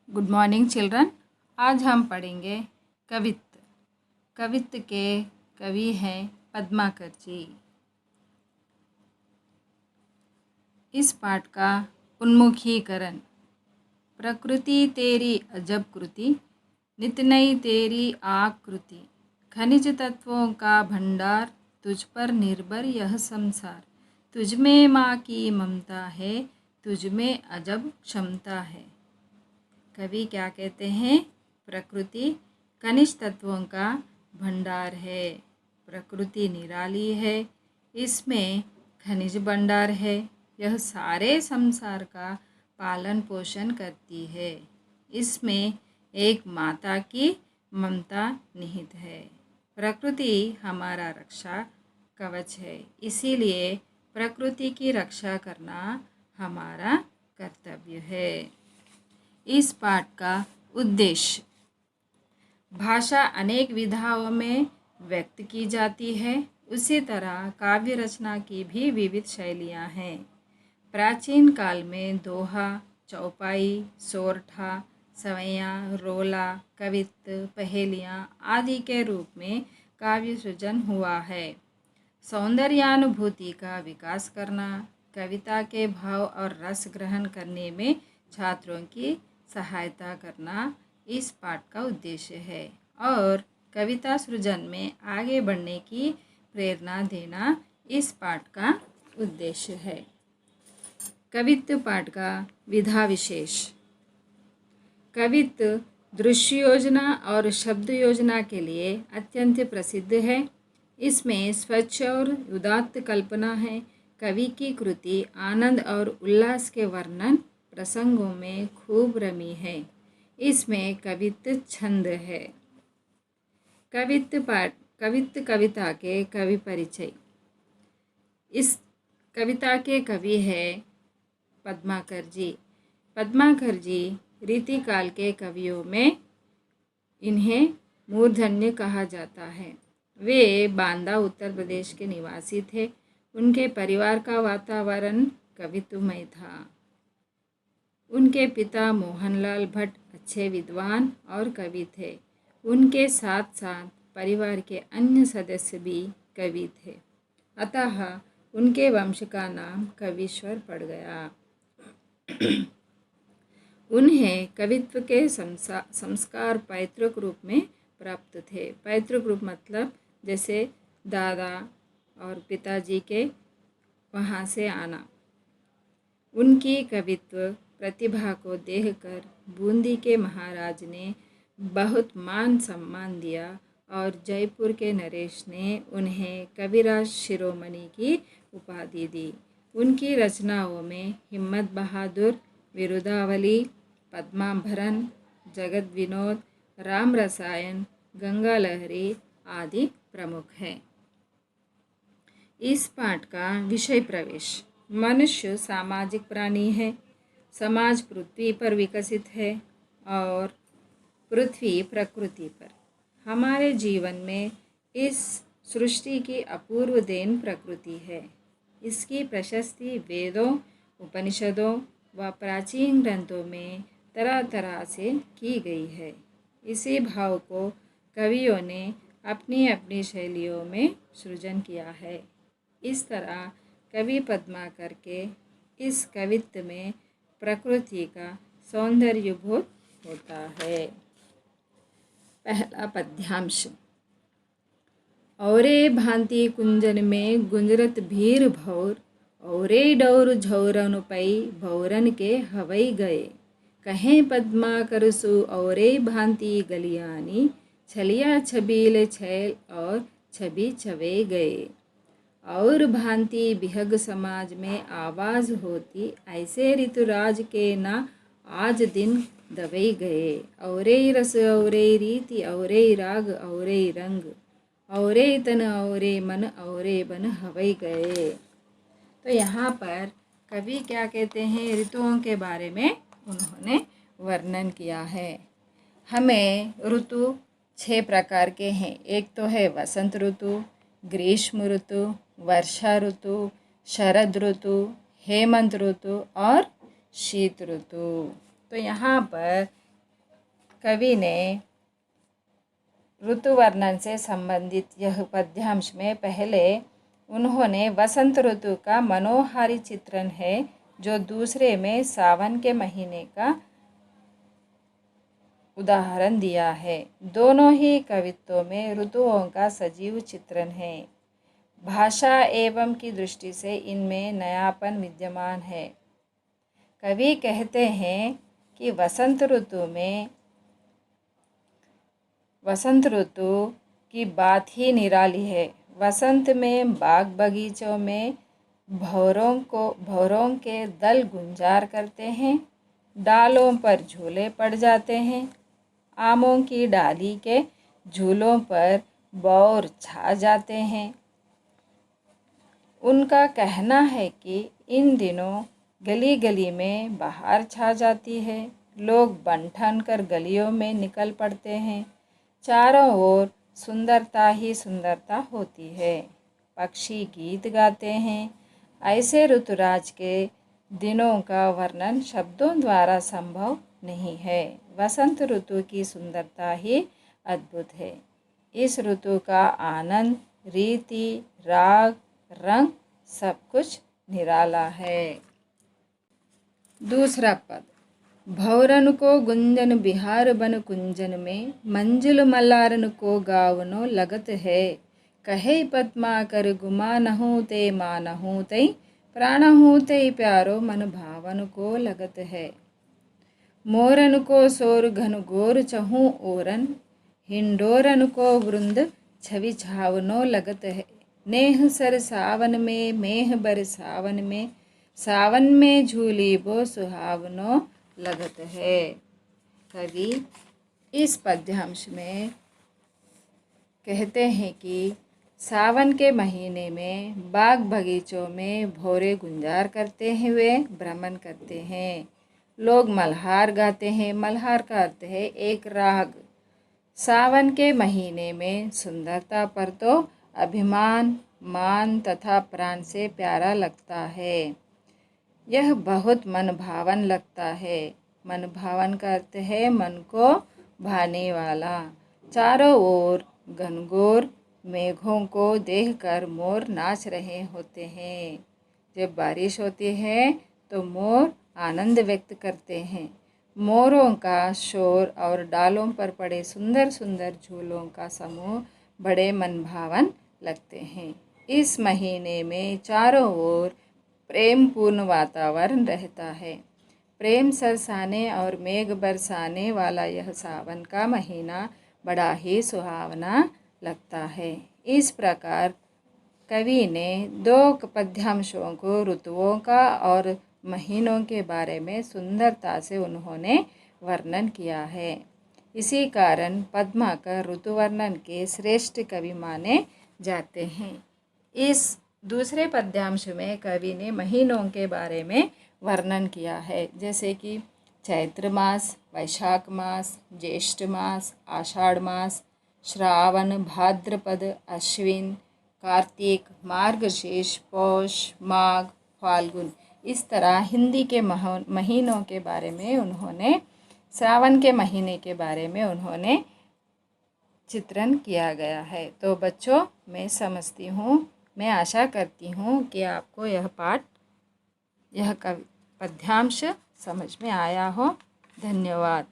Good morning children. आज हम पढ़ेंगे कवित्त। कवित्त के कवि हैं पद्माकर जी। इस पाठ का उन्मुखीकरण। प्रकृति तेरी अजब कृति, नित नई तेरी आकृति। खनिज तत्वों का भंडार, तुझ पर निर्भर यह संसार। तुझ में माँ की ममता है, तुझ में अजब क्षमता है। कवि क्या कहते हैं? प्रकृति खनिज तत्वों का भंडार है। प्रकृति निराली है, इसमें खनिज भंडार है। यह सारे संसार का पालन पोषण करती है। इसमें एक माता की ममता निहित है। प्रकृति हमारा रक्षा कवच है, इसीलिए प्रकृति की रक्षा करना हमारा कर्तव्य है। इस पाठ का उद्देश्य। भाषा अनेक विधाओं में व्यक्त की जाती है, उसी तरह काव्य रचना की भी विविध शैलियाँ हैं। प्राचीन काल में दोहा, चौपाई, सोरठा, सवैयाँ, रोला, कवित्त, पहेलियाँ आदि के रूप में काव्य सृजन हुआ है। सौंदर्यानुभूति का विकास करना, कविता के भाव और रस ग्रहण करने में छात्रों की सहायता करना इस पाठ का उद्देश्य है और कविता सृजन में आगे बढ़ने की प्रेरणा देना इस पाठ का उद्देश्य है। कवित्त पाठ का विधा विशेष। कवित्त दृश्य योजना और शब्द योजना के लिए अत्यंत प्रसिद्ध है। इसमें स्वच्छ और उदात्त कल्पना है। कवि की कृति आनंद और उल्लास के वर्णन प्रसंगों में खूब रमी है। इसमें कवित्त छंद है। कवित्त पाठ। कवित्त कविता के कवि परिचय। इस कविता के कवि है पद्माकर जी। पद्माकर जी रीतिकाल के कवियों में इन्हें मूर्धन्य कहा जाता है। वे बांदा उत्तर प्रदेश के निवासी थे। उनके परिवार का वातावरण कवित्वमय था। उनके पिता मोहनलाल भट्ट अच्छे विद्वान और कवि थे। उनके साथ साथ परिवार के अन्य सदस्य भी कवि थे, अतः उनके वंश का नाम कवीश्वर पड़ गया। उन्हें कवित्व के संस्कार पैतृक रूप में प्राप्त थे। पैतृक रूप मतलब जैसे दादा और पिताजी के वहाँ से आना। उनकी कवित्व प्रतिभा को देखकर बूंदी के महाराज ने बहुत मान सम्मान दिया और जयपुर के नरेश ने उन्हें कविराज शिरोमणि की उपाधि दी। उनकी रचनाओं में हिम्मत बहादुर, विरुदावली, पद्माभरण, जगत विनोद, राम रसायन, गंगा लहरी आदि प्रमुख हैं। इस पाठ का विषय प्रवेश। मनुष्य सामाजिक प्राणी है। समाज पृथ्वी पर विकसित है और पृथ्वी प्रकृति पर। हमारे जीवन में इस सृष्टि की अपूर्व देन प्रकृति है। इसकी प्रशस्ति वेदों, उपनिषदों व प्राचीन ग्रंथों में तरह तरह से की गई है। इसी भाव को कवियों ने अपनी अपनी शैलियों में सृजन किया है। इस तरह कवि पद्माकर के इस कवित्त में प्रकृति का सौंदर्य बोध होता है। पहला पद्यांश। औरे भांति कुंजन में गुंजरत भीर भौर, औरे डौर झौरन पई भौरन के हवई गए। कहें पद्माकर सु औरे भांति गलियानी, छलिया छबील छैल और छवि छवे गए। और भांति बिहग समाज में आवाज़ होती, ऐसे ऋतुराज के ना आज दिन दबई गए। औरे रस औरे रीति औरे राग औरे रंग, औरे तन औरे मन औरे बन हवई गए। तो यहाँ पर कवि क्या कहते हैं? ऋतुओं के बारे में उन्होंने वर्णन किया है। हमें ऋतु 6 प्रकार के हैं। एक तो है वसंत ऋतु, ग्रीष्म ऋतु, वर्षा ऋतु, शरद ऋतु, हेमंत ऋतु और शीत ऋतु। तो यहाँ पर कवि ने ऋतु वर्णन से संबंधित यह पद्यांश में पहले उन्होंने वसंत ऋतु का मनोहारी चित्रण है, जो दूसरे में सावन के महीने का उदाहरण दिया है। दोनों ही कवित्वों में ऋतुओं का सजीव चित्रण है। भाषा एवं की दृष्टि से इनमें नयापन विद्यमान है। कवि कहते हैं कि वसंत ऋतु की बात ही निराली है। वसंत में बाग बगीचों में भौरों के दल गुंजार करते हैं, डालों पर झूले पड़ जाते हैं, आमों की डाली के झूलों पर बौर छा जाते हैं। उनका कहना है कि इन दिनों गली गली में बहार छा जाती है, लोग बन ठन कर गलियों में निकल पड़ते हैं, चारों ओर सुंदरता ही सुंदरता होती है, पक्षी गीत गाते हैं। ऐसे ऋतुराज के दिनों का वर्णन शब्दों द्वारा संभव नहीं है। वसंत ऋतु की सुंदरता ही अद्भुत है। इस ऋतु का आनंद, रीति, राग, रंग सब कुछ निराला है। दूसरा पद। भौरन को गुंजन बिहार बन कुंजन में, मंजुल मल्लारन को गावनो लगत है, कहे पद्माकर गुमानहु ते मानहु तई, प्राणहु ते प्यारो मन भावन को लगत है। मोरन को सोर घन गोर चहूँ ओरन, हिंडोरन को वृंद छवि छावनो लगत है, नेह सर सावन में मेह बर सावन में झूली बो सुहावनो लगत है। कवि इस पद्यांश में कहते हैं कि सावन के महीने में बाग बगीचों में भौरे गुंजार करते हुए भ्रमण करते हैं, लोग मल्हार गाते हैं। मल्हार का अर्थ है एक राग। सावन के महीने में सुंदरता पर तो अभिमान, मान तथा प्राण से प्यारा लगता है। यह बहुत मन भावन लगता है। मन भावन का अर्थ है मन को भाने वाला। चारों ओर घनघोर मेघों को देखकर मोर नाच रहे होते हैं। जब बारिश होती है तो मोर आनंद व्यक्त करते हैं। मोरों का शोर और डालों पर पड़े सुंदर सुंदर झूलों का समूह बड़े मनभावन लगते हैं। इस महीने में चारों ओर प्रेमपूर्ण वातावरण रहता है। प्रेम सरसाने और मेघ बरसाने वाला यह सावन का महीना बड़ा ही सुहावना लगता है। इस प्रकार कवि ने दो पद्यांशों को ऋतुओं का और महीनों के बारे में सुंदरता से उन्होंने वर्णन किया है। इसी कारण पद्माकर ऋतु वर्णन के श्रेष्ठ कवि माने जाते हैं। इस दूसरे पद्यांश में कवि ने महीनों के बारे में वर्णन किया है, जैसे कि चैत्र मास, वैशाख मास, ज्येष्ठ मास, आषाढ़ मास, श्रावण, भाद्रपद, अश्विन, कार्तिक, मार्गशीर्ष, पौष, माघ, फाल्गुन। इस तरह हिंदी के महीनों के बारे में उन्होंने, सावन के महीने के बारे में उन्होंने चित्रण किया गया है। तो बच्चों, मैं समझती हूँ, मैं आशा करती हूँ कि आपको यह पद्यांश समझ में आया हो। धन्यवाद।